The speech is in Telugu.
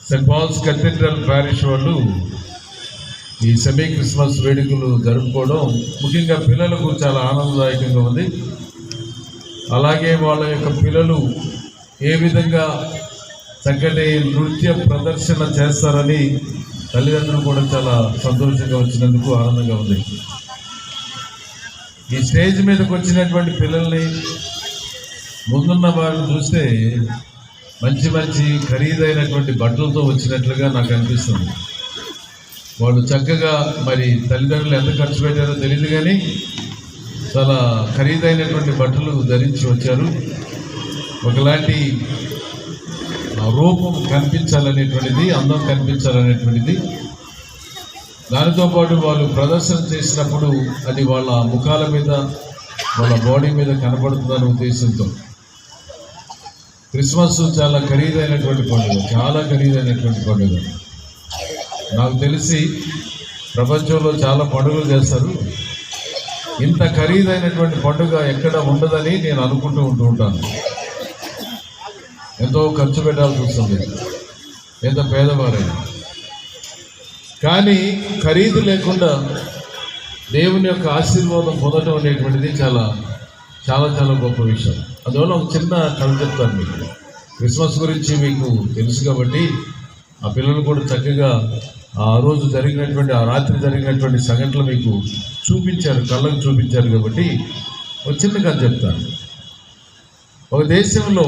సెయింట్ పాల్స్ కథీడ్రల్ ప్యారిష్ వాళ్ళు ఈ సెమీ క్రిస్మస్ వేడుకలు జరుపుకోవడం ముఖ్యంగా పిల్లలకు చాలా ఆనందదాయకంగా ఉంది. అలాగే వాళ్ళ యొక్క పిల్లలు ఏ విధంగా చక్కటి నృత్య ప్రదర్శన చేస్తారని తల్లిదండ్రులు కూడా చాలా సంతోషంగా వచ్చినందుకు ఆనందంగా ఉంది. ఈ స్టేజ్ మీదకి వచ్చినటువంటి పిల్లల్ని ముందున్న వారిని చూస్తే మంచి మంచి ఖరీదైనటువంటి బట్టలతో వచ్చినట్లుగా నాకు అనిపిస్తుంది. వాళ్ళు చక్కగా మరి తల్లిదండ్రులు ఎంత ఖర్చు పెట్టారో తెలియదు కానీ చాలా ఖరీదైనటువంటి బట్టలు ధరించి వచ్చారు. ఒకలాంటి రూపం కనిపించాలనేటువంటిది, అందం కనిపించాలనేటువంటిది. దానితో పాటు వాళ్ళు ప్రదర్శన చేసినప్పుడు అది వాళ్ళ ముఖాల మీద, వాళ్ళ బాడీ మీద కనపడుతుందనే ఉద్దేశంతో. క్రిస్మస్ చాలా ఖరీదైనటువంటి పండుగ, చాలా ఖరీదైనటువంటి పండుగ. నాకు తెలిసి ప్రపంచంలో చాలా పండుగలు చేస్తారు, ఇంత ఖరీదైనటువంటి పండుగ ఎక్కడ ఉండదని నేను అనుకుంటూ ఉంటాను. ఎంతో ఖర్చు పెట్టాల్సి వస్తుంది, ఎంత పేదవారైనా. కానీ ఖరీదు లేకుండా దేవుని యొక్క ఆశీర్వాదం పొందడం అనేటువంటిది చాలా చాలా చాలా గొప్ప విషయం. అందువల్ల ఒక చిన్న కథ చెప్తాను మీకు. క్రిస్మస్ గురించి మీకు తెలుసు కాబట్టి ఆ పిల్లలు కూడా చక్కగా ఆ రోజు జరిగినటువంటి, ఆ రాత్రి జరిగినటువంటి సంఘటనలు మీకు చూపించారు, కళ్ళకు చూపించారు. కాబట్టి ఒక చిన్న కథ చెప్తాను. ఒక దేశంలో